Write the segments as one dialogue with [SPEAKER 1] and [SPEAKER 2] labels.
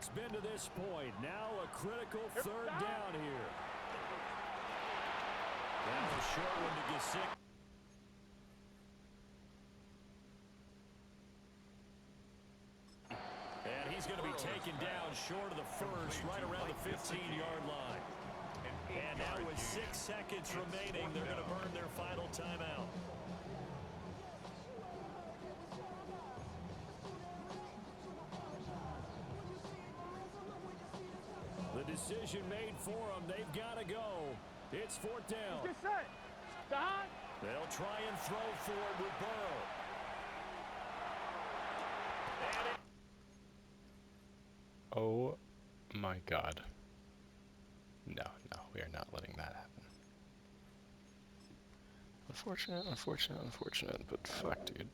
[SPEAKER 1] It's been to this point. Now a critical third down here. Now a short one to Gesicki. And he's going to be taken down short of the first, right around the 15-yard line. And now with 6 seconds remaining, they're going to burn their final timeout. The decision made for them. They've got to go. It's 4th down. They'll try and throw for it with Burrow.
[SPEAKER 2] Oh my God. No, we are not letting that happen. Unfortunate, but fuck, dude.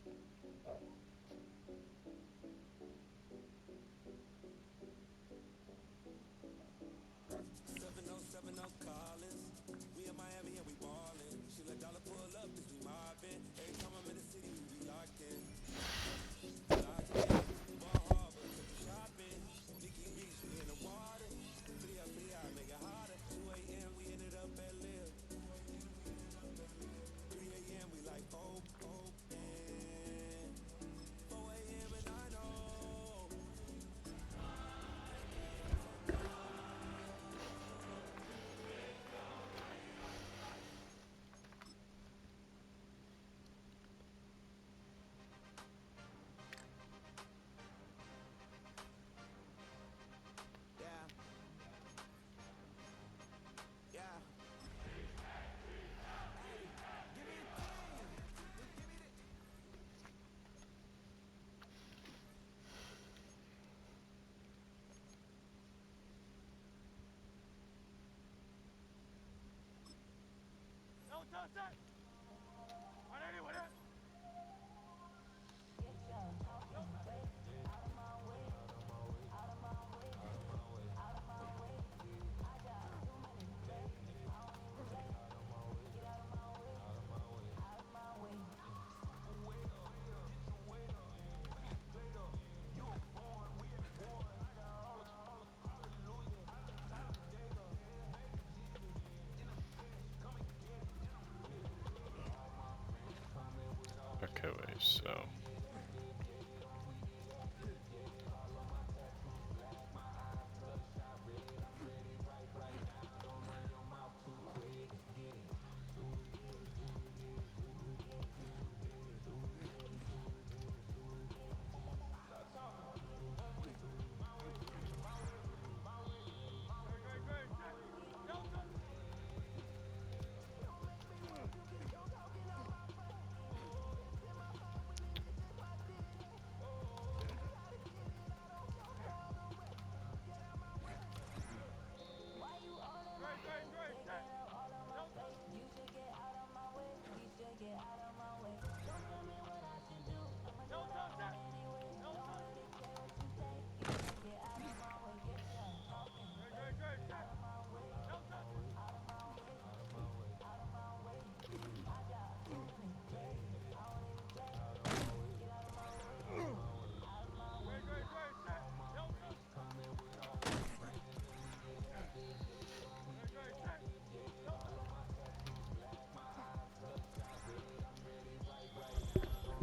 [SPEAKER 2] Okay, wait, so...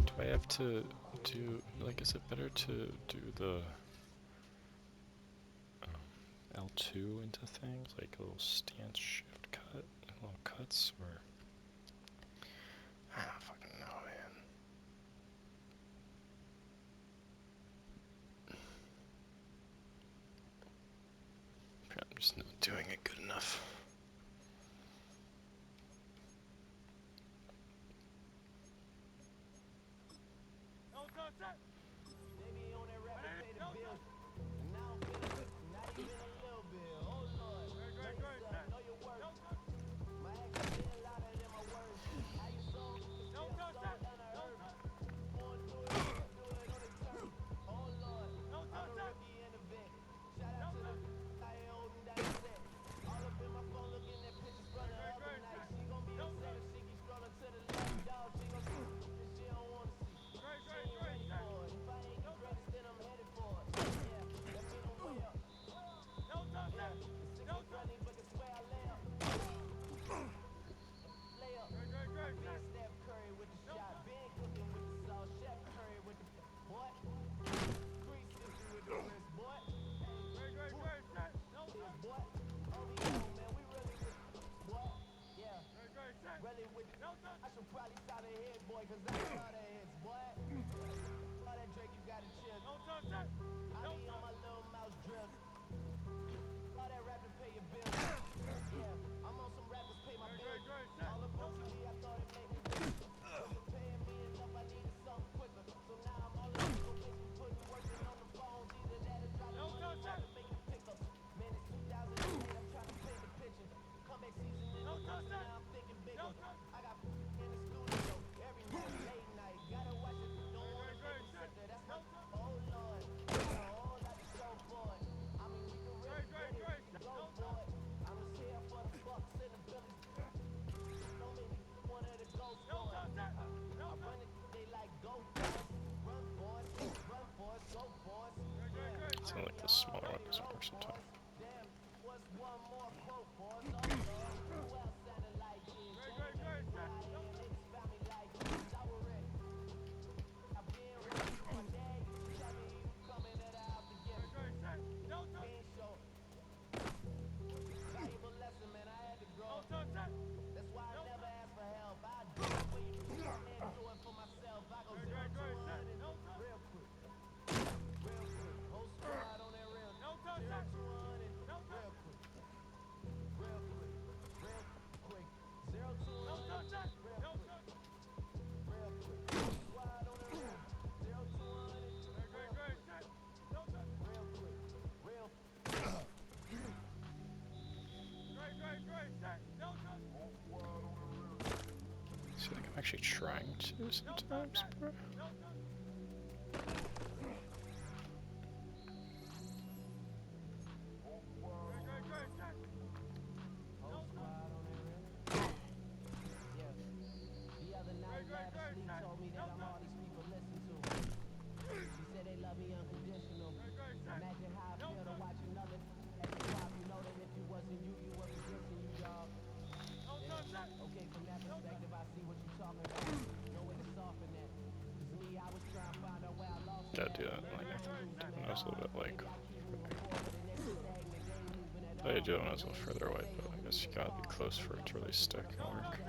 [SPEAKER 2] Do I have to do, like, is it better to do the L2 into things, like a little stance shift cut, little cuts, or I don't fucking know, man. I'm just not doing it good enough. It's only like the smaller weapons work sometimes. So I think I'm actually trying to sometimes, bro. Gotta do that. Like, I was a little bit like. I did do it when I was a little further away, but I guess you gotta be close for it to really stick and work.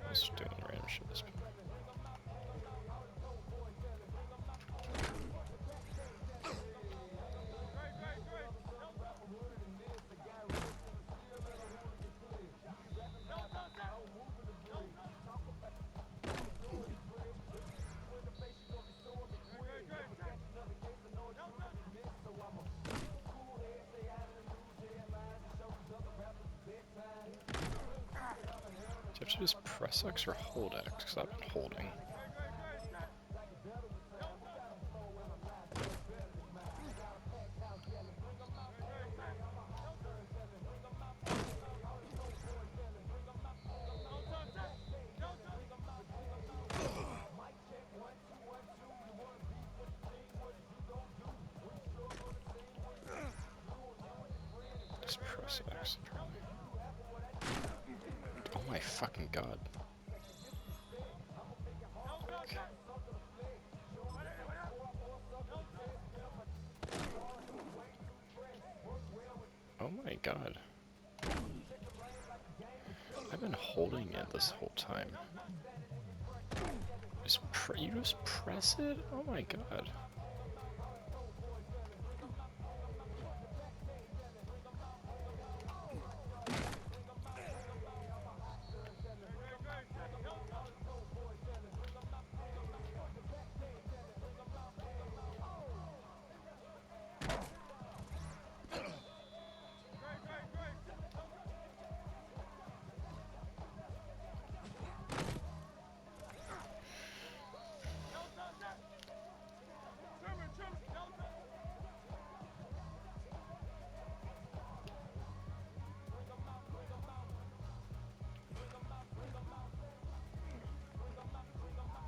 [SPEAKER 2] Just doing random shit this point. Do you have to just press X or hold X? Because I've been holding. press X apparently. Oh my fucking god. Okay. Oh my god. I've been holding it this whole time. You just press it? Oh my god.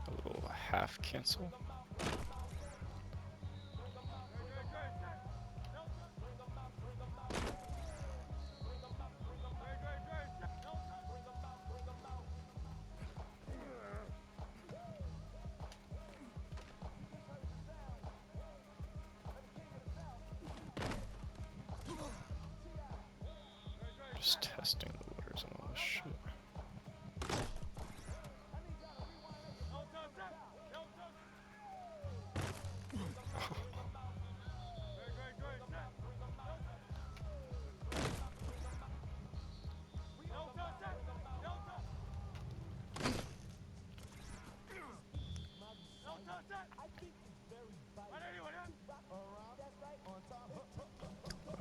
[SPEAKER 2] A little half cancel. Just testing the waters and all this shit.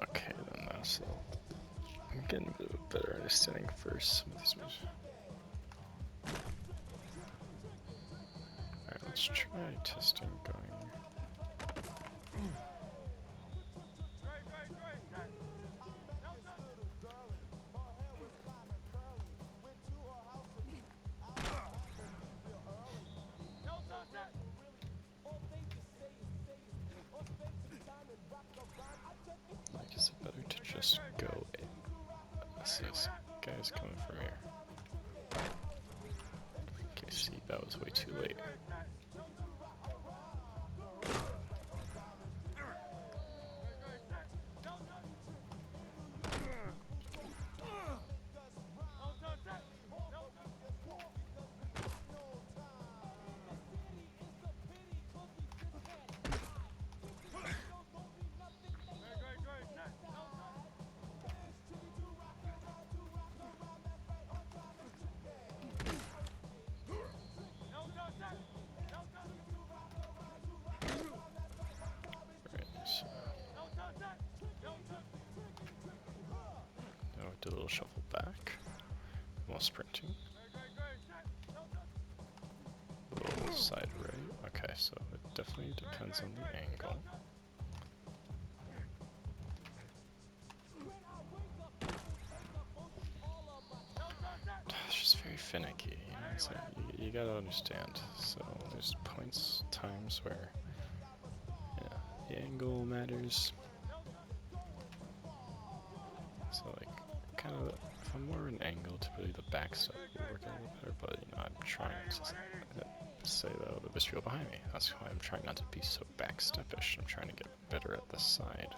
[SPEAKER 2] Okay, then that's it. I'm getting a bit of a better understanding for some of these moves. Alright, let's try testing going. Like, is it better to just go in? Let's see, this guy's coming from here. Okay, see, that was way too late. Now do a little shuffle back while sprinting. A little side right. Okay, so it definitely depends on the angle. It's just very finicky, you know. It's like you gotta understand. So there's times where the angle matters. So like, kind of, if I'm more of an angle, typically the back step will work a little better. But you know, I'm trying to say though, the visceral behind me. That's why I'm trying not to be so backstepish. I'm trying to get better at the side.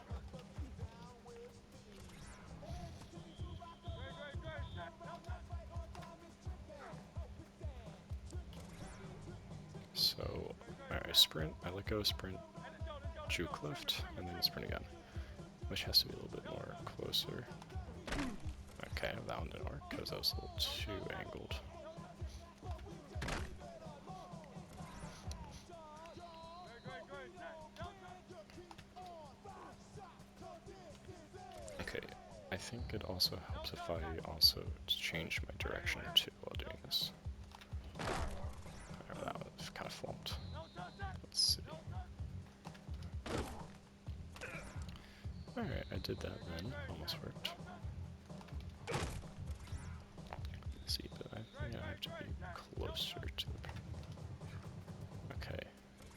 [SPEAKER 2] So, alright, sprint, I let go, sprint, juke left, and then sprint again. Which has to be a little bit more closer. Okay, that one didn't work because I was a little too angled. Okay, I think it also helps if I also change my direction too while doing this. That was kind of flumped. Let's see. Alright, I did that then. Almost worked. Let's see, but I think I have to be closer to the... Okay.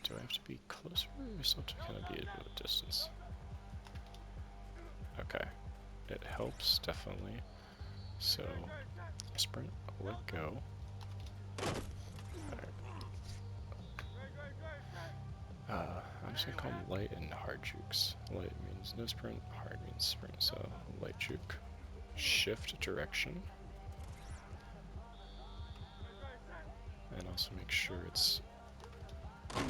[SPEAKER 2] Do I have to be closer or still to kind of be a bit of a distance? Okay. it helps, definitely. So, sprint, let go. I'm just gonna call them light and hard jukes. Light means no sprint, hard means sprint. So, light juke. Shift direction. And also make sure it's... Yeah,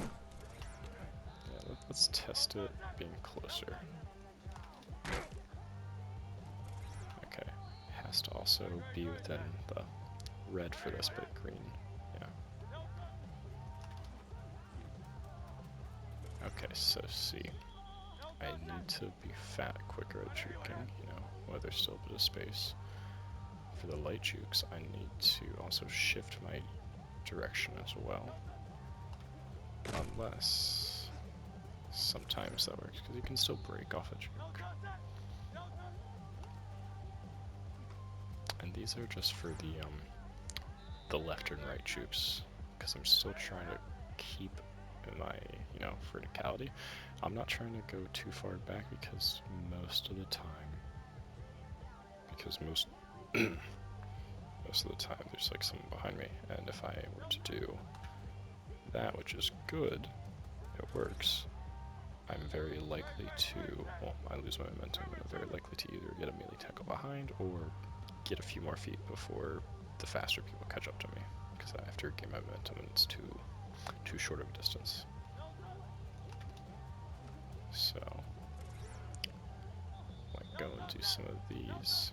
[SPEAKER 2] let's test it being closer. Okay. Has to also be within the red for this, but green. Yeah. Okay, so see. I need to be quicker at juking, you know, while there's still a bit of space. For the light jukes, I need to also shift my direction as well. Unless sometimes that works, because you can still break off a juke. And these are just for the left and right jukes, because I'm still trying to keep my, you know, verticality. I'm not trying to go too far back because most of the time, most of the time there's like someone behind me, and if I were to do that, which is good, it works, I'm very likely to, well, I lose my momentum, and I'm very likely to either get a melee tackle behind or get a few more feet before the faster people catch up to me, because I have to regain my momentum and it's too short of a distance. So, like, go and do some of these.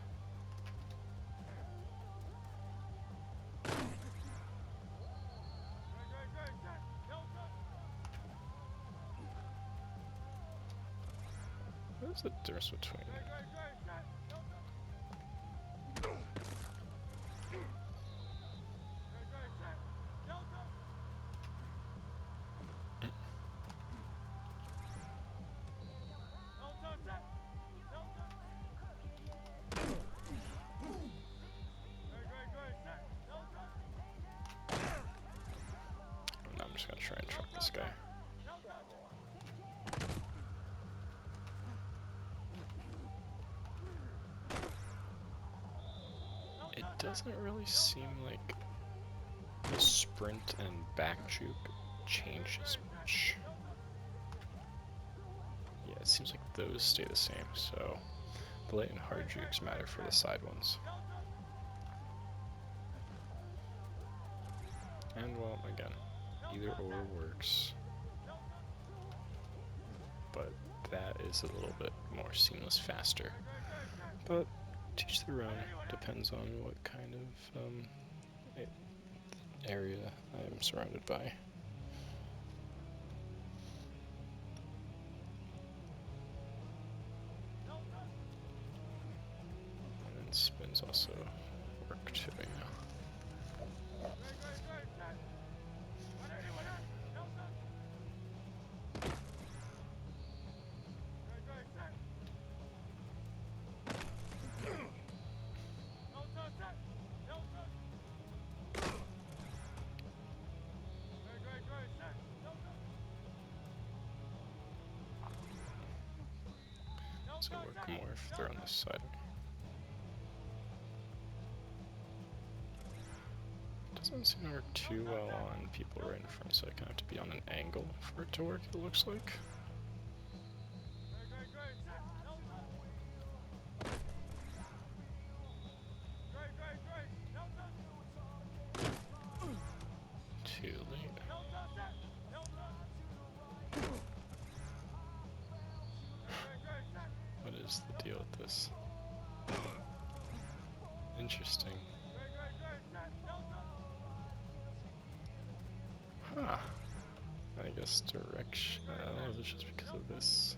[SPEAKER 2] What is the difference between... I'm just gonna try and truck this guy. It doesn't really seem like the sprint and back juke changes much. Yeah, it seems like those stay the same, so the light and hard jukes matter for the side ones. And well, again, either or works, but that is a little bit more seamless, faster. But teach their own, depends on what kind of area I am surrounded by. And then spins also work too, you know. So work more if they're on this side. Doesn't seem to work too well on people right in front, so I kind of have to be on an angle for it to work, it looks like. Too late. What is the deal with this? Interesting. Huh. I guess direction. Is it just because of this?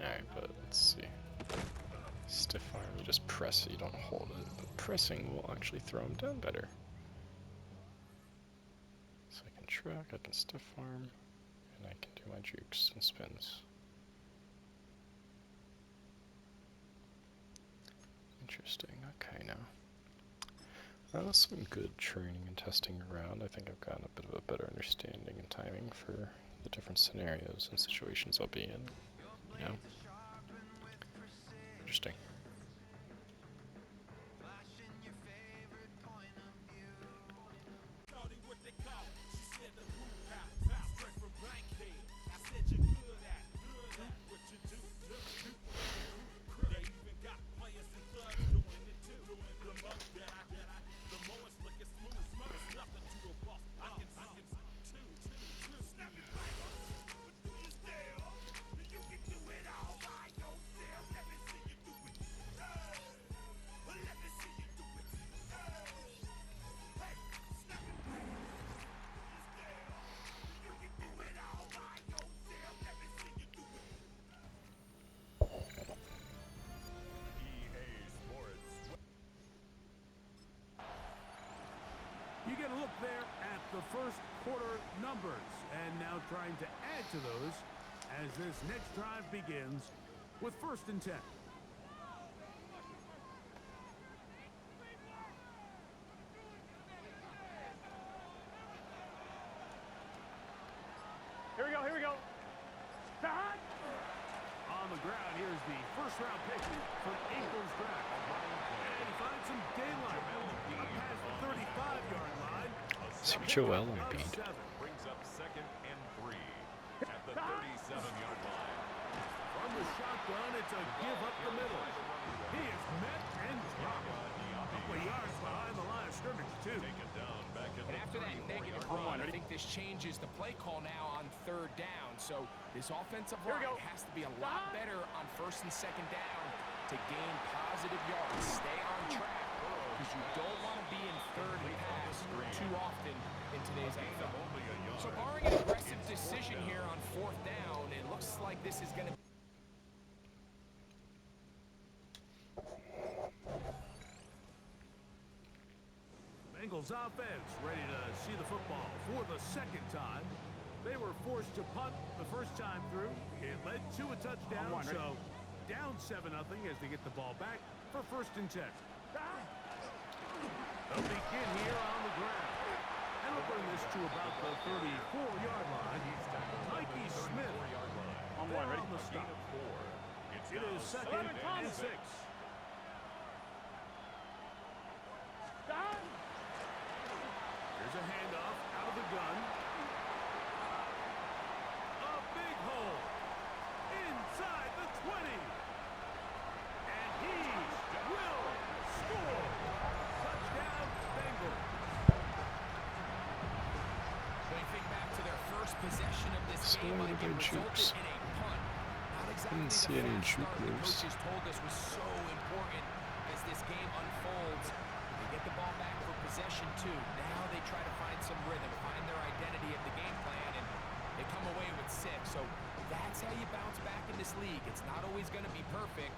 [SPEAKER 2] Alright, but let's see. Stiff arm, you just press it, you don't hold it. But pressing will actually throw him down better. So I can track, I can stiff arm, and I can do my jukes and spins. Interesting, okay now. Some good training and testing around. I think I've gotten a bit of a better understanding and timing for the different scenarios and situations I'll be in. You know? Interesting.
[SPEAKER 3] You get a look there at the first quarter numbers, and now trying to add to those as this next drive begins with 1st and 10. Here we go. Start! On the ground, here's the first-round pick from Eagles draft. And he finds some daylight. Up past the 35-yard line.
[SPEAKER 2] See Joel Embiid.
[SPEAKER 1] Brings up 2nd and 3 at the 37-yard line.
[SPEAKER 3] From the shotgun, it's a give up the middle. He is met and dropped. A couple of yards behind the line of scrimmage, too.
[SPEAKER 1] Taken down back at
[SPEAKER 4] And after that negative run, I think this changes the play call now on 3rd down. So this offensive line has to be a lot better on 1st and 2nd down to gain positive yards. Stay on track because you don't want to be in 3rd and pass too often in today's NFL. So barring an aggressive decision here on 4th down, it looks like this is going to
[SPEAKER 3] Bengals offense ready to see the football for the 2nd time. They were forced to punt the first time through. It led to a touchdown, so down 7-0 as they get the ball back for 1st and 10. They'll begin here on the ground. And they'll bring this to about the 34-yard line. Mikey Smith on the stop. It is 2nd and 6. Here's a handoff out of the gun. A big hole inside the 20. And he will score. Touchdown, Bengals.
[SPEAKER 4] When you think back to their first possession of this game,
[SPEAKER 2] What
[SPEAKER 4] it
[SPEAKER 2] about
[SPEAKER 4] resulted
[SPEAKER 2] jukes?
[SPEAKER 4] in a punt. Not exactly
[SPEAKER 2] Didn't see
[SPEAKER 4] the
[SPEAKER 2] any
[SPEAKER 4] fast
[SPEAKER 2] juke
[SPEAKER 4] start the
[SPEAKER 2] moves.
[SPEAKER 4] coaches told us was so important as this game unfolds. They get the ball back for possession 2. Now they try to find some rhythm, find their identity of the game plan, and they come away with 6. So that's how you bounce back in this league. It's not always going to be perfect.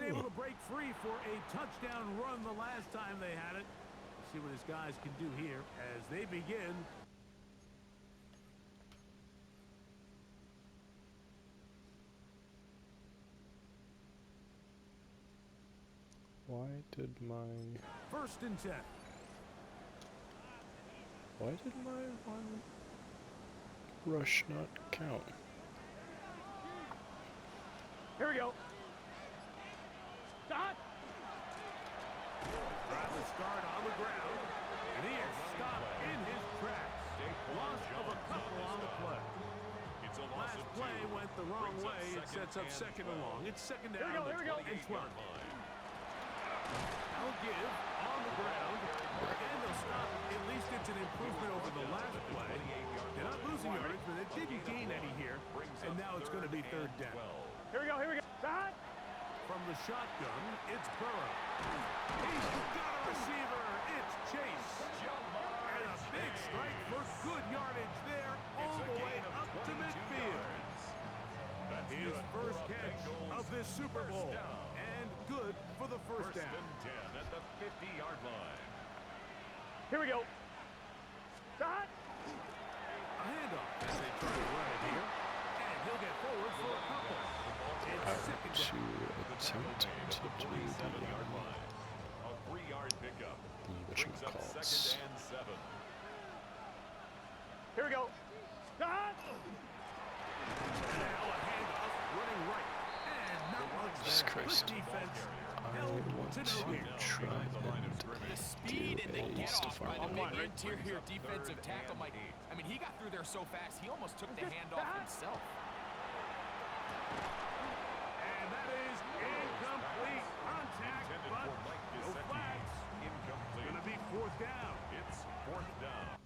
[SPEAKER 3] Able to break free for a touchdown run the last time they had it. See what his guys can do here as they begin.
[SPEAKER 2] Why did my
[SPEAKER 3] 1st and 10.
[SPEAKER 2] one rush not count?
[SPEAKER 3] Here we go. Stop. Trying to start on the ground, and he is stopped in his tracks. Loss of a couple on the play. Last play went the wrong way. It sets up 2nd and long. It's 2nd down. Here we go. And 12. I'll give on the ground, and they'll stop. At least it's an improvement over the last play. They're not losing yards, but they didn't gain any here, and now it's going to be third down.
[SPEAKER 5] Here we go, here we go. Shot!
[SPEAKER 3] From the shotgun, it's Burrow. He's got a receiver. It's Chase. And a big strike for good yardage there all the way up to midfield. His first catch of this Super Bowl. And good for the first down.
[SPEAKER 1] At the 50-yard line.
[SPEAKER 5] Here we go. Shot!
[SPEAKER 3] A handoff as they try to run it here. And he'll get forward for a couple. It's second
[SPEAKER 2] To
[SPEAKER 3] down.
[SPEAKER 2] attempt to do the,
[SPEAKER 1] 47-yard line. A 3-yard pickup. Brings up
[SPEAKER 2] whatchamacallit.
[SPEAKER 1] second and 7.
[SPEAKER 5] Here we go. Shot!
[SPEAKER 3] Now a handoff running right. And not much
[SPEAKER 2] Jesus
[SPEAKER 3] there.
[SPEAKER 2] Christ.
[SPEAKER 3] Good defense.
[SPEAKER 2] I
[SPEAKER 3] Held
[SPEAKER 2] want
[SPEAKER 3] to
[SPEAKER 2] to
[SPEAKER 3] no gain.
[SPEAKER 2] try and
[SPEAKER 4] The speed and the
[SPEAKER 2] a
[SPEAKER 4] get off by the
[SPEAKER 2] Stefan.
[SPEAKER 4] big interior defensive tackle, Mike. I mean, he got through there so fast, he almost took the handoff himself.
[SPEAKER 3] And that is incomplete contact, but no flags.
[SPEAKER 1] Incomplete.
[SPEAKER 3] Going to be fourth down.
[SPEAKER 1] It's fourth down.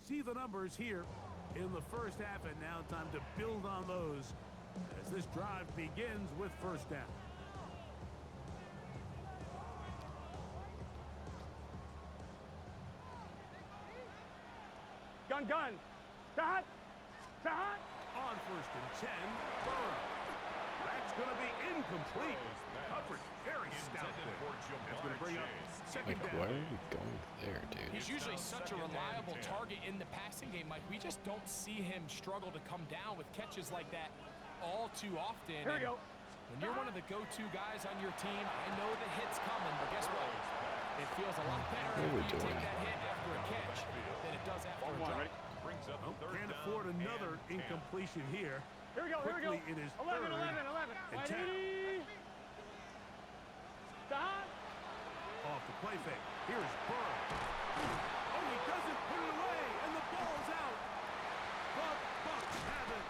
[SPEAKER 3] See the numbers here in the first half, and now time to build on those as this drive begins with first down.
[SPEAKER 5] Gun. Shot! Shot!
[SPEAKER 3] On first and 10, Burrow. That's going to be incomplete. Coverage very stout there. That's going to bring up second
[SPEAKER 2] Like, why
[SPEAKER 3] down.
[SPEAKER 2] are we going there, dude?
[SPEAKER 4] He's usually such a reliable target in the passing game, Mike. We just don't see him struggle to come down with catches like that all too often.
[SPEAKER 5] Here we go.
[SPEAKER 4] When you're one of the go-to guys on your team, I know the hit's coming, but guess what? It feels a lot better
[SPEAKER 2] What are we
[SPEAKER 4] if you
[SPEAKER 2] doing?
[SPEAKER 4] take that hit after a catch than it does after a drop.
[SPEAKER 1] Brings up
[SPEAKER 3] Oh,
[SPEAKER 1] third
[SPEAKER 3] can't
[SPEAKER 1] down
[SPEAKER 3] afford
[SPEAKER 1] and
[SPEAKER 3] another
[SPEAKER 1] 10.
[SPEAKER 3] incompletion here.
[SPEAKER 5] Here we go, here we go.
[SPEAKER 3] Quickly, it is
[SPEAKER 5] 11,
[SPEAKER 3] third
[SPEAKER 5] 11.
[SPEAKER 3] and 10.
[SPEAKER 5] 10. Shot!
[SPEAKER 3] Off the play fake. Here's Burrow. Oh, he doesn't put it away, and the ball's out. The Bucs have it.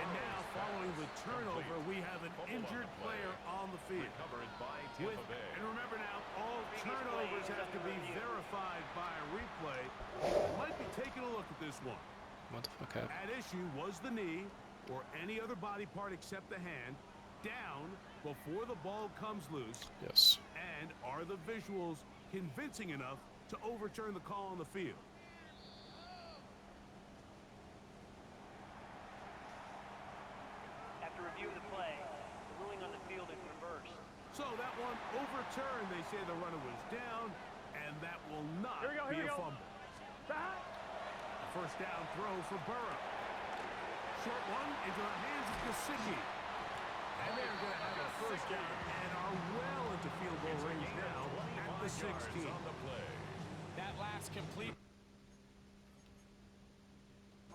[SPEAKER 3] And now, following the turnover, we have an injured player on the field.
[SPEAKER 1] Recovered by
[SPEAKER 3] With,
[SPEAKER 1] Tampa Bay.
[SPEAKER 3] and remember now, all turnovers have to be verified by a replay. Might be taking a look at this one.
[SPEAKER 2] What the fuck happened?
[SPEAKER 3] At issue was the knee or any other body part except the hand down before the ball comes loose.
[SPEAKER 2] Yes.
[SPEAKER 3] And are the visuals convincing enough to overturn the call on the field?
[SPEAKER 6] After review of the play, the ruling on the field is reversed.
[SPEAKER 3] So that one overturned. They say the runner was down, and that will not
[SPEAKER 5] Here we go,
[SPEAKER 3] be
[SPEAKER 5] here we
[SPEAKER 3] a
[SPEAKER 5] go.
[SPEAKER 3] fumble.
[SPEAKER 5] Shot!
[SPEAKER 3] A first down throw for Burrow. Short one into the hands of Gesicki. And they're going to have a first down and are well into field goal range now at the 16.
[SPEAKER 1] On the play.
[SPEAKER 4] That last complete is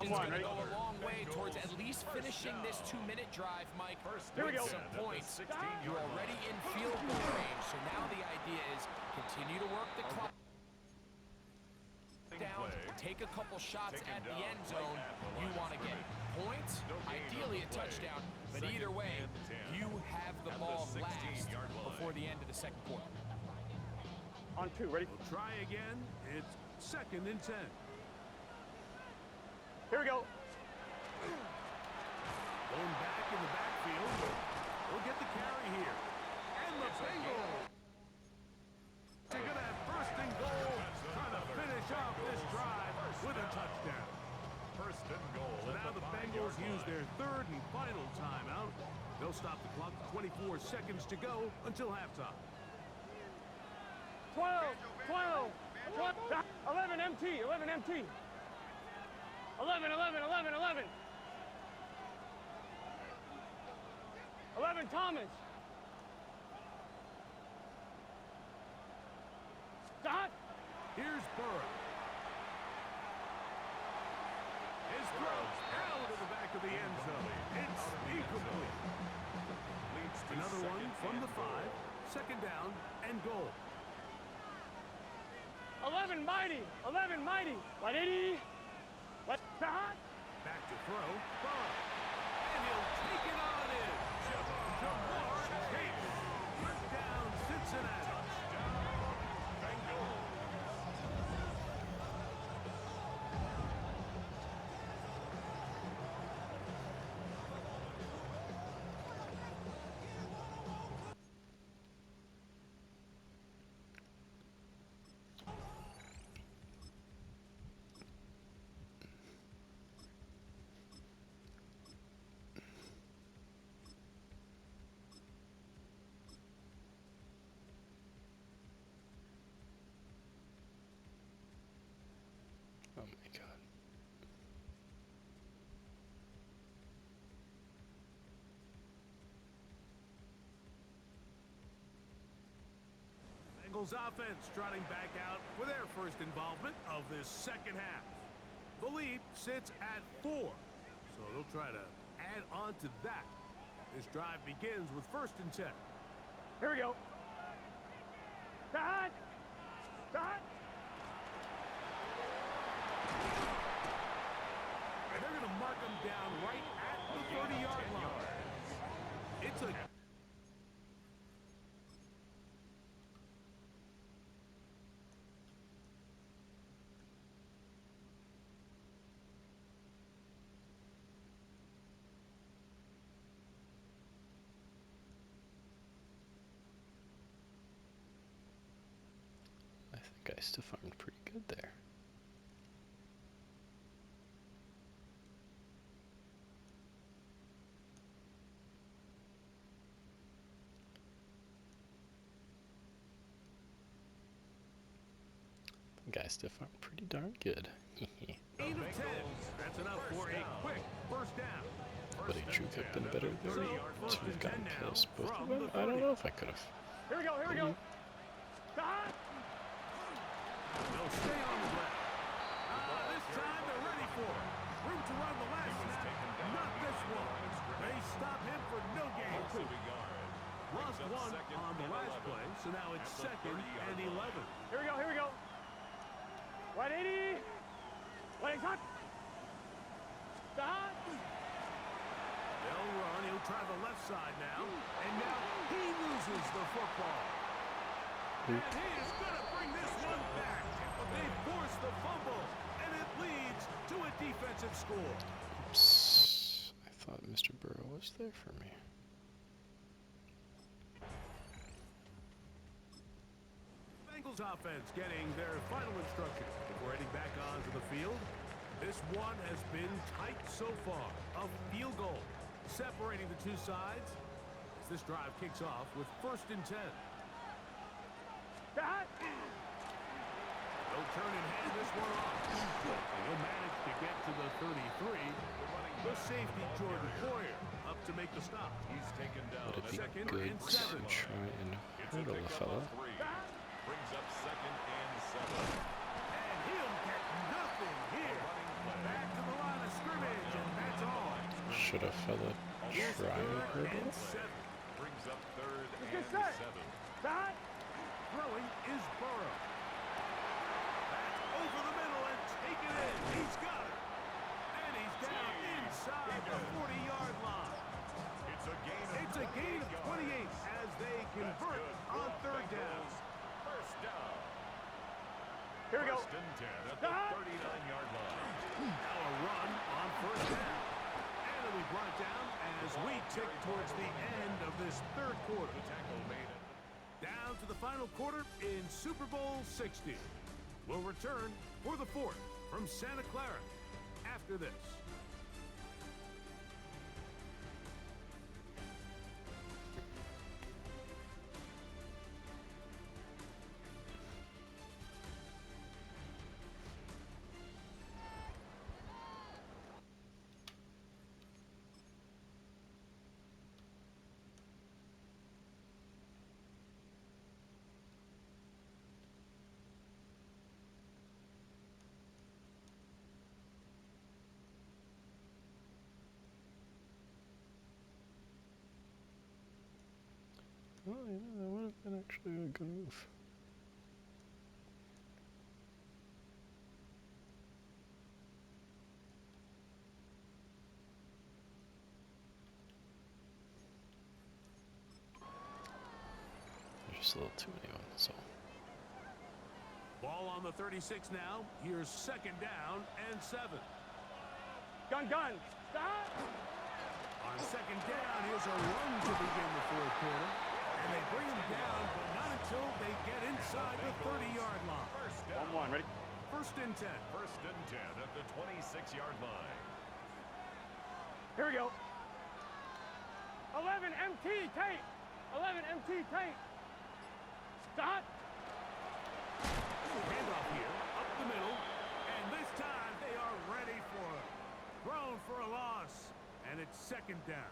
[SPEAKER 5] Come on,
[SPEAKER 4] going to
[SPEAKER 5] ready?
[SPEAKER 4] go a long way towards at least finishing this 2-minute drive, Mike.
[SPEAKER 5] Here we
[SPEAKER 4] with
[SPEAKER 5] go.
[SPEAKER 4] some
[SPEAKER 1] At the
[SPEAKER 4] points.
[SPEAKER 1] 16-yard
[SPEAKER 4] You're
[SPEAKER 1] line.
[SPEAKER 4] already in field goal range, so now the idea is continue to work the clock down, take a couple shots at the end zone. You want to get points, ideally a touchdown, but either way, you have the ball last before the end of the second quarter.
[SPEAKER 5] On 2, ready?
[SPEAKER 3] We'll try again. It's second and 10.
[SPEAKER 5] Here we go.
[SPEAKER 3] Going back in the backfield. We'll get the carry here. And the Bengals. They're going to have first and goal. Trying to finish off this drive with a touchdown.
[SPEAKER 1] First and goal.
[SPEAKER 3] So
[SPEAKER 1] at
[SPEAKER 3] now the Bengals use their third and final timeout. They'll stop the clock. 24 seconds to go until halftime.
[SPEAKER 5] 12. 11 MT. 11 MT. 11. 11 Thomas. Shot!
[SPEAKER 3] Here's Burrow. His throws out of the back of the end zone. It's incomplete. Another one from the 5. Second down and goal.
[SPEAKER 5] 11 mighty. 11 mighty. 180. What? Hot.
[SPEAKER 3] Back to throw. Burrow. And he'll take it on in. Jamar Chase. Touchdown, Cincinnati.
[SPEAKER 2] Oh my god.
[SPEAKER 3] Bengals offense trotting back out for their first involvement of this second half. The lead sits at 4, so they'll try to add on to that. This drive begins with 1st and 10.
[SPEAKER 5] Here we go. Hot. Hot.
[SPEAKER 3] And they're going to mark them down right at the 30-yard line. It's a...
[SPEAKER 2] I think I still farmed pretty good there. I think I still farmed pretty darn good.
[SPEAKER 3] 8 of 10. That's enough for a quick first down.
[SPEAKER 2] But in truth, I've been better than to have gotten kills both of
[SPEAKER 3] from
[SPEAKER 2] them.
[SPEAKER 3] the
[SPEAKER 2] I don't
[SPEAKER 3] 30.
[SPEAKER 2] know if I could have.
[SPEAKER 5] Here we go. Here we go. Hot.
[SPEAKER 3] They'll stay on the ground. This time they're ready for it. Room to run the last snap. Not this one. They stop him for no gain. Lost one on the last play, so now it's 2nd and 11.
[SPEAKER 5] Here we go. Here we go. 180. Legs hot. Hot.
[SPEAKER 3] They'll run. He'll try the left side now. And now he loses the football. And he is going to bring this one back. They force the fumble, and it leads to a defensive score.
[SPEAKER 2] Oops. I thought Mr. Burrow was there for me.
[SPEAKER 3] Bengals offense getting their final instruction before heading back onto the field. This one has been tight so far. A field goal separating the two sides as this drive kicks off with 1st and 10.
[SPEAKER 5] Hot.
[SPEAKER 3] They'll turn and hand this one off. And he'll manage to get to the 33. The safety, Jordan Poyer, up to make the stop. He's taken down.
[SPEAKER 2] Would it be
[SPEAKER 3] 2nd
[SPEAKER 2] good
[SPEAKER 3] and
[SPEAKER 2] to
[SPEAKER 3] 7.
[SPEAKER 2] try and hurdle the fella?
[SPEAKER 7] Brings up 2nd and 7.
[SPEAKER 3] And he'll get nothing here. Back to the line of scrimmage, and that's all.
[SPEAKER 2] Should a fella try and hurdle?
[SPEAKER 3] And 7.
[SPEAKER 7] Brings up 3rd
[SPEAKER 5] Good
[SPEAKER 7] and
[SPEAKER 5] start.
[SPEAKER 7] 7.
[SPEAKER 5] Hot.
[SPEAKER 3] Throwing is Burrow. Back over the middle and take it in. He's got it. And he's down inside the 40-yard line. It's a gain of 28 as they convert on 3rd down.
[SPEAKER 7] First down.
[SPEAKER 5] Here we go.
[SPEAKER 7] 1st and 10 at the 39-yard line.
[SPEAKER 3] Now a run on 1st down. And it'll be brought down as we tick towards the end of this 3rd quarter.
[SPEAKER 7] Tackle made it.
[SPEAKER 3] Down to the final quarter in Super Bowl 60. We'll return for the 4th from Santa Clara after this.
[SPEAKER 2] just a little too many of them, so.
[SPEAKER 3] Ball on the 36 now. Here's second down and 7.
[SPEAKER 5] Gun, stop!
[SPEAKER 3] On second down, here's a run to begin the fourth quarter. And they bring him down, but not until they get inside the 30-yard line.
[SPEAKER 7] First down.
[SPEAKER 5] 1-1, ready?
[SPEAKER 3] First and 10.
[SPEAKER 7] First and 10 at the 26-yard line.
[SPEAKER 5] Here we go. 11 MT tape. 11 MT tape. Stop.
[SPEAKER 3] Handoff here, up the middle. And this time they are ready for it. Thrown for a loss. And it's second down.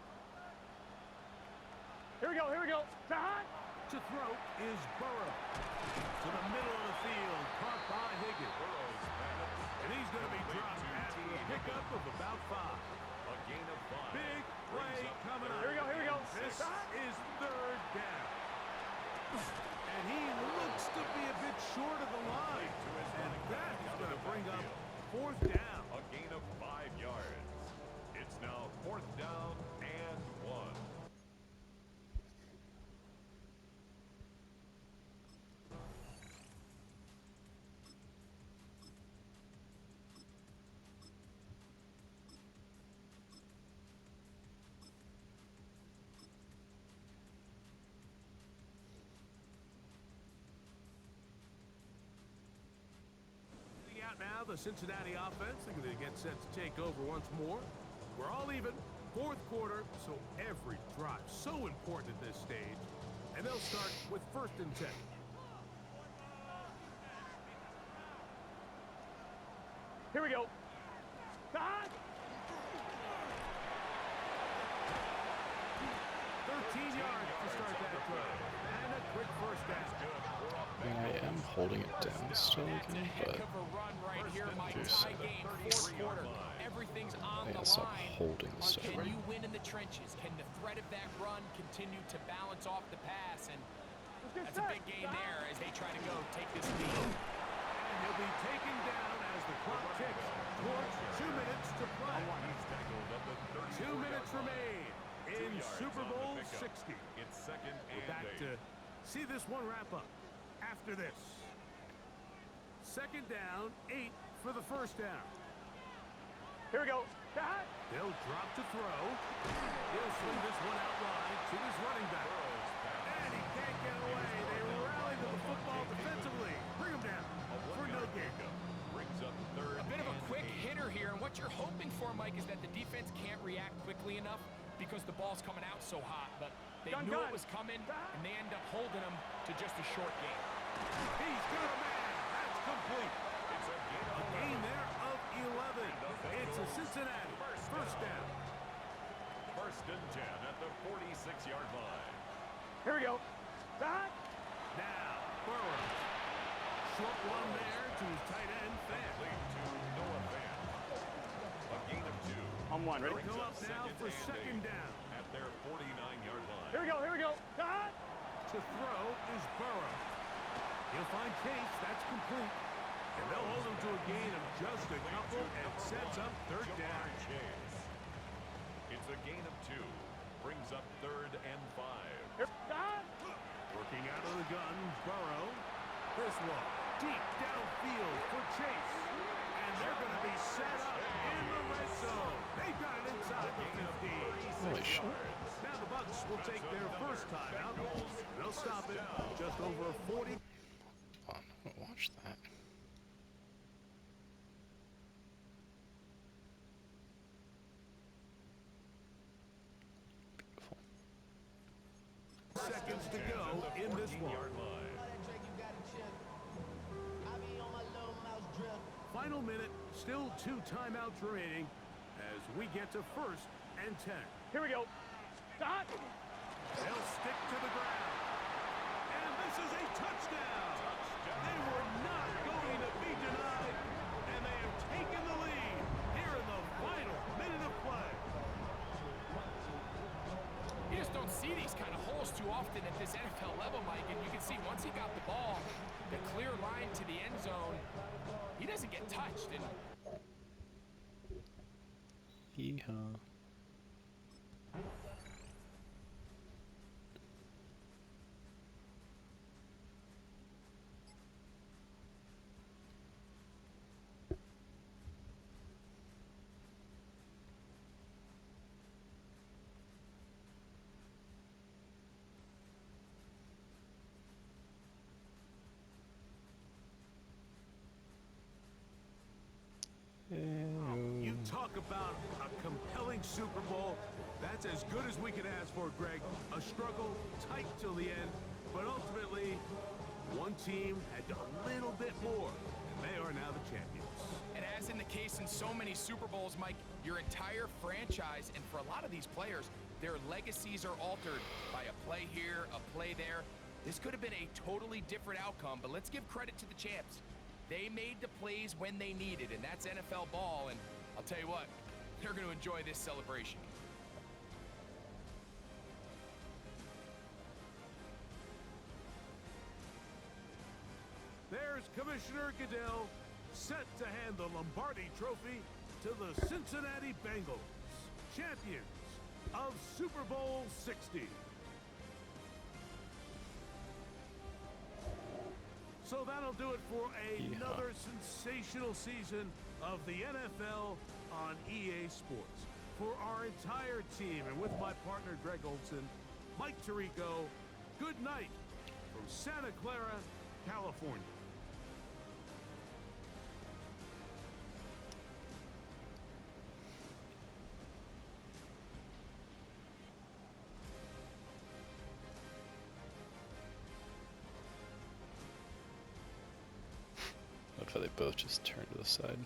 [SPEAKER 5] Here we go. Stop.
[SPEAKER 3] To throw is Burrow. To the middle of the field, caught by Higgins. And he's going to be dropped after a pickup of about 5.
[SPEAKER 7] A gain of 5.
[SPEAKER 3] Big play coming up.
[SPEAKER 5] Here we go.
[SPEAKER 3] This is third down. And he looks to be a bit short of the line. And that is going to bring up fourth down.
[SPEAKER 7] A gain of 5 yards. It's now fourth down and 1.
[SPEAKER 3] Out now, the Cincinnati offense, they're going to get set to take over once more. We're all even, fourth quarter, so every drive so important at this stage. And they'll start with first and 10.
[SPEAKER 5] Here we go. Stop.
[SPEAKER 3] 13 yards to start that drive. And a quick first down.
[SPEAKER 2] I mean, I am holding it down still again, but just
[SPEAKER 4] Everything's on
[SPEAKER 2] I
[SPEAKER 4] the
[SPEAKER 2] gotta stop
[SPEAKER 4] line.
[SPEAKER 2] holding the stuff.
[SPEAKER 4] Can you win in the trenches? Can the threat of that run continue to balance off the pass? And that's a big gain there as they try to go take this lead.
[SPEAKER 3] And he'll be taken down as the clock ticks towards 2 minutes to play. 2 minutes remain in Super Bowl 60.
[SPEAKER 7] It's second
[SPEAKER 3] We're
[SPEAKER 7] and
[SPEAKER 3] back
[SPEAKER 7] 8.
[SPEAKER 3] to see this one wrap up after this. Second down, 8 for the first down.
[SPEAKER 5] Here we go. Stop.
[SPEAKER 3] They'll drop to throw. He'll swing this one out wide to his running back. And he can't get away. They rally to the football defensively. Bring him down for no gain.
[SPEAKER 7] Brings up third.
[SPEAKER 4] A bit of a
[SPEAKER 7] and
[SPEAKER 4] quick
[SPEAKER 7] 8.
[SPEAKER 4] hitter here, and what you're hoping for, Mike, is that the defense can't react quickly enough because the ball's coming out so hot. But they knew it was coming, and they end up holding him to just a short gain.
[SPEAKER 3] He's got a man. That's complete.
[SPEAKER 7] It's a gain of
[SPEAKER 3] A gain there of 11. It's a Cincinnati first down.
[SPEAKER 7] First and 10 at the 46-yard line.
[SPEAKER 5] Here we go. Stop.
[SPEAKER 3] Now, Burrow. Short one there to his tight end, Fan.
[SPEAKER 7] Complete to Noah Fant. A gain of 2.
[SPEAKER 5] On 1, ready?
[SPEAKER 3] They'll come up now for second down.
[SPEAKER 7] At their 49-yard line.
[SPEAKER 5] Here we go. Stop.
[SPEAKER 3] To throw is Burrow. He'll find Chase. That's complete. And they'll hold him to a gain of just a couple and sets up third down.
[SPEAKER 7] Chase. It's a gain of 2. Brings up third and 5.
[SPEAKER 5] Here. Stop.
[SPEAKER 3] Working out of the gun, Burrow. This one deep downfield for Chase. And they're going to be set up in the red zone. They got it inside the 15.
[SPEAKER 2] Holy shit.
[SPEAKER 3] Now the Bucs will take their first time out. They'll stop it just over 40.
[SPEAKER 2] Watch that. Beautiful.
[SPEAKER 3] Seconds to go in this one. Final minute, still 2 timeouts remaining as we get to first and 10.
[SPEAKER 5] Here we go. Stop.
[SPEAKER 3] They'll stick to the ground. And this is a touchdown. They were not going to be denied. And they have taken the lead here in the final minute of play.
[SPEAKER 4] You just don't see these kind of holes too often at this NFL level, Mike. And you can see once he got the ball, the clear line to the end zone, he doesn't get touched. And
[SPEAKER 2] Yeehaw.
[SPEAKER 3] about a compelling Super Bowl. That's as good as we can ask for, Greg. A struggle, tight till the end, but ultimately, one team had a little bit more, and they are now the champions.
[SPEAKER 4] And as in the case in so many Super Bowls, Mike, your entire franchise, and for a lot of these players, their legacies are altered by a play here, a play there. This could have been a totally different outcome, but let's give credit to the champs. They made the plays when they needed, and that's NFL ball, and I'll tell you what, they're going to enjoy this celebration.
[SPEAKER 3] There's Commissioner Goodell set to hand the Lombardi Trophy to the Cincinnati Bengals, champions of Super Bowl 60. So that'll do it for another sensational season of the NFL on EA Sports. For our entire team and with my partner Greg Olson, Mike Tirico, good night from Santa Clara, California.
[SPEAKER 2] What if they both just turn to the side?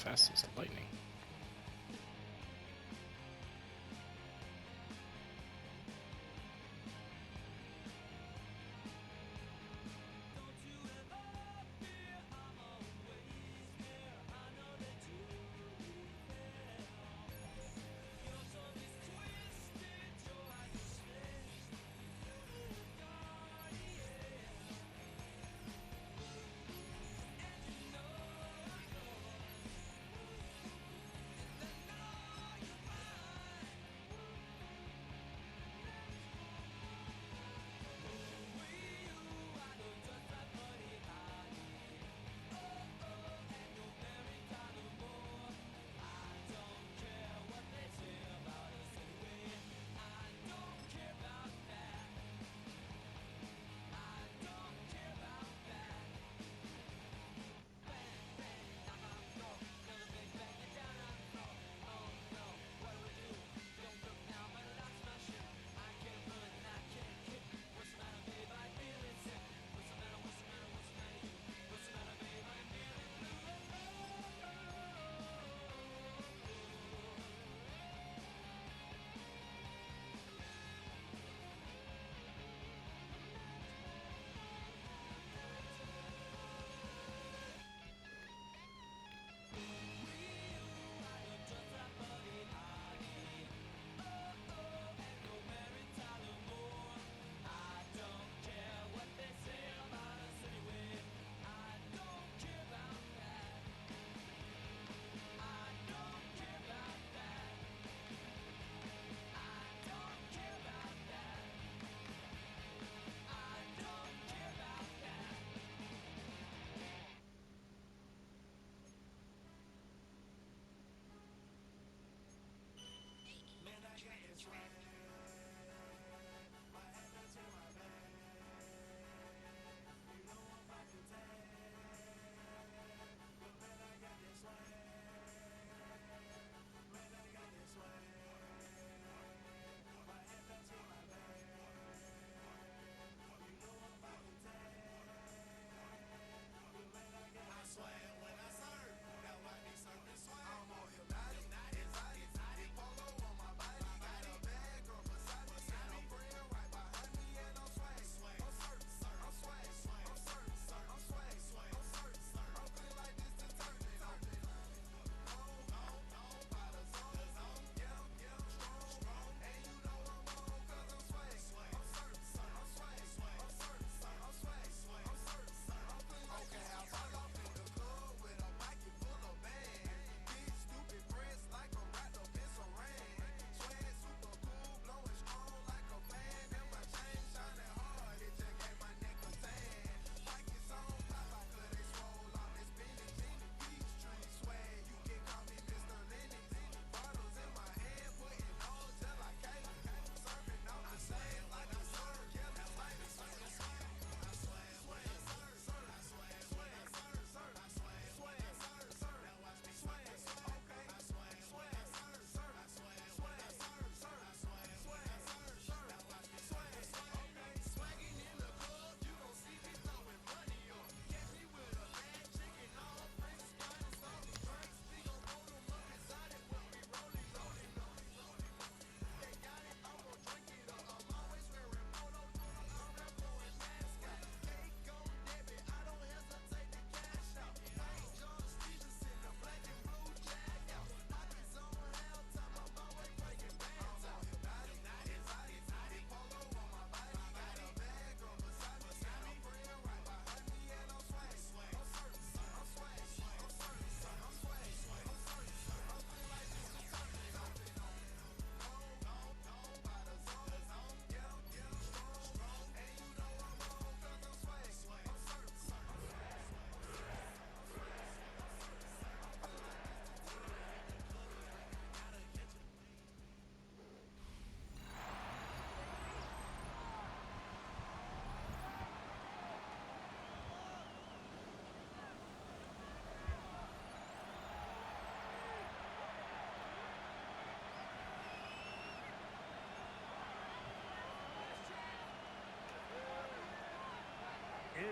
[SPEAKER 2] fast as lightning.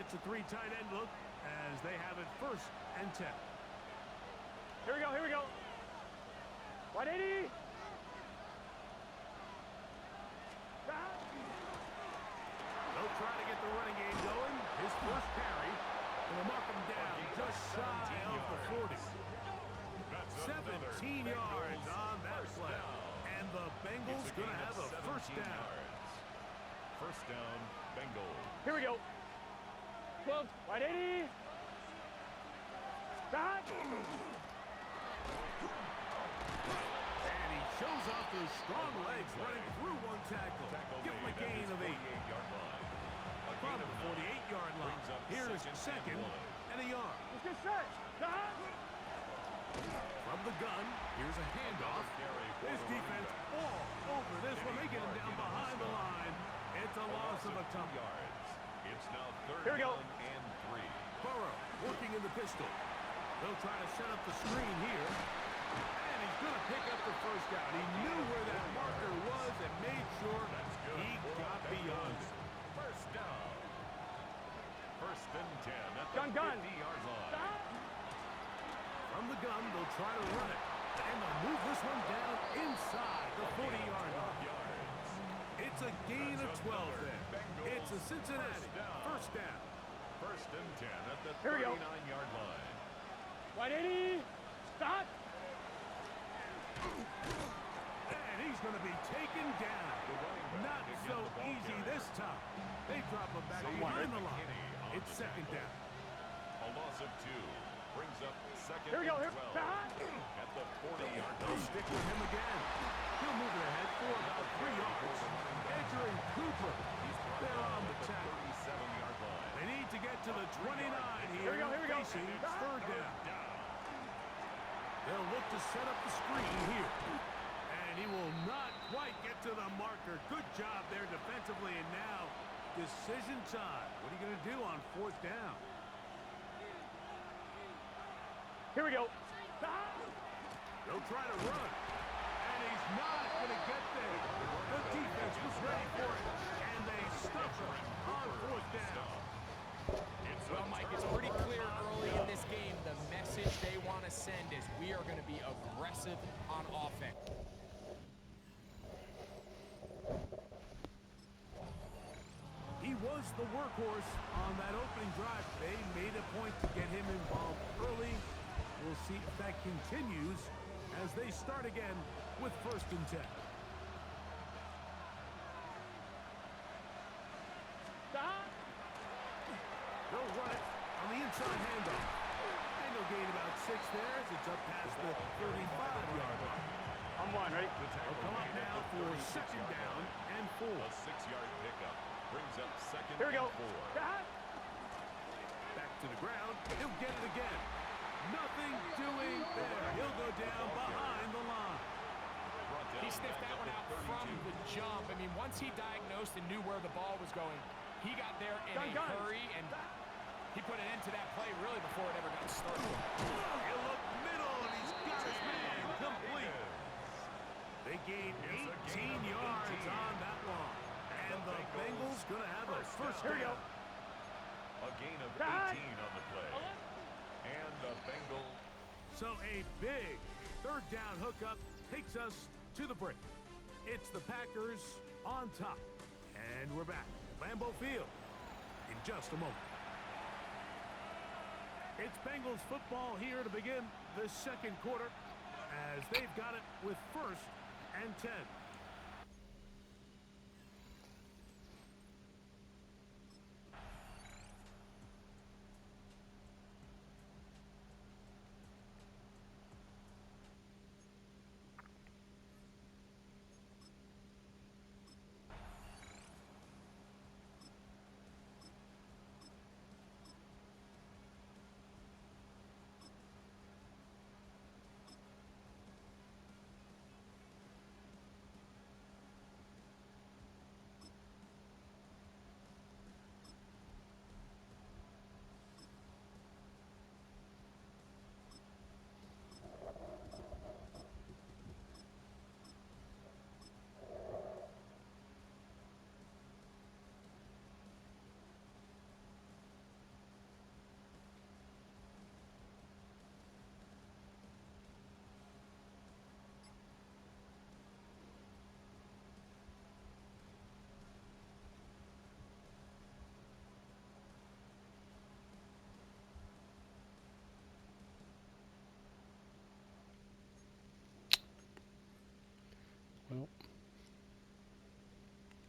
[SPEAKER 3] It's a three tight end look as they have it 1st and 10.
[SPEAKER 5] Here we go, here we go. 180.
[SPEAKER 3] They'll try to get the running game going. His first carry. They'll mark him down just shy of the 40. 17 yards on that play. And the Bengals going to have a first down.
[SPEAKER 7] First down, Bengals.
[SPEAKER 5] Here we go. 12, 180. Stop.
[SPEAKER 3] And he shows off those strong legs running through one tackle. Give him a gain of 8. From the 48-yard line. Here's second and a yard.
[SPEAKER 5] Let's get set. Stop.
[SPEAKER 3] From the gun, here's a handoff. This defense all over this one. They get him down behind the line. It's a loss of a couple yards.
[SPEAKER 7] It's now third
[SPEAKER 5] Here we go.
[SPEAKER 7] down and 3.
[SPEAKER 3] Burrow working in the pistol. They'll try to set up the screen here. And he's going to pick up the first down. He knew where that marker was and made sure he got beyond it.
[SPEAKER 7] First down. First and 10 at the
[SPEAKER 5] Gun.
[SPEAKER 7] 50-yard line.
[SPEAKER 5] Stop.
[SPEAKER 3] From the gun, they'll try to run it. And they'll move this one down inside the 40-yard line. It's a gain of 12 there. It's a Cincinnati first down.
[SPEAKER 7] First and 10 at the
[SPEAKER 5] Here we go.
[SPEAKER 7] 39-yard line.
[SPEAKER 5] 180. Stop.
[SPEAKER 3] And he's going to be taken down. Not so easy this time. They drop him back behind the line. It's second down.
[SPEAKER 7] A loss of 2 brings up second
[SPEAKER 5] Here we go.
[SPEAKER 7] and
[SPEAKER 5] Here.
[SPEAKER 7] 12
[SPEAKER 5] Stop.
[SPEAKER 7] at the 40-yard
[SPEAKER 3] They'll
[SPEAKER 7] line.
[SPEAKER 3] stick with him again. He'll move it ahead for about 3 yards. Edger and Cooper, they're on the tackle.
[SPEAKER 7] 37-yard line.
[SPEAKER 3] They need to get to the 29
[SPEAKER 5] Here
[SPEAKER 3] here,
[SPEAKER 5] we go.
[SPEAKER 3] facing third down. They'll look to set up the screen here. And he will not quite get to the marker. Good job there defensively, and now decision time. What are you going to do on fourth down?
[SPEAKER 5] Here we go.
[SPEAKER 3] They'll try to run. And he's not going to get there. The defense was ready for it. And they stuff him on fourth down.
[SPEAKER 4] Well, Mike, it's pretty clear early in this game the message they want to send is we are going to be aggressive on offense.
[SPEAKER 3] He was the workhorse on that opening drive. They made a point to get him involved early. We'll see if that continues as they start again with first and 10.
[SPEAKER 5] Stop.
[SPEAKER 3] They'll run it on the inside handoff. And they'll gain about 6 there as it's up past the 35-yard line.
[SPEAKER 5] I'm one, ready?
[SPEAKER 3] They'll come up now for second down and 4.
[SPEAKER 7] A 6-yard pickup brings up second
[SPEAKER 5] Here we go.
[SPEAKER 7] and 4.
[SPEAKER 5] Stop.
[SPEAKER 3] Back to the ground. He'll get it again. Nothing doing there. He'll go down behind the line.
[SPEAKER 4] He sniffed that one out from the jump. I mean, once he diagnosed and knew where the ball was going, he got there in a hurry, and he put an end to that play really before it ever got started.
[SPEAKER 3] He'll look middle, and he's got his man complete. They gain 18 yards on that one. And the Bengals going to have a first
[SPEAKER 5] Here we go.
[SPEAKER 3] down.
[SPEAKER 7] A gain of 18 on the play. And the Bengals.
[SPEAKER 3] So a big third down hookup takes us to the break. It's the Packers on top. And we're back at Lambeau Field in just a moment. It's Bengals football here to begin the second quarter as they've got it with first and 10.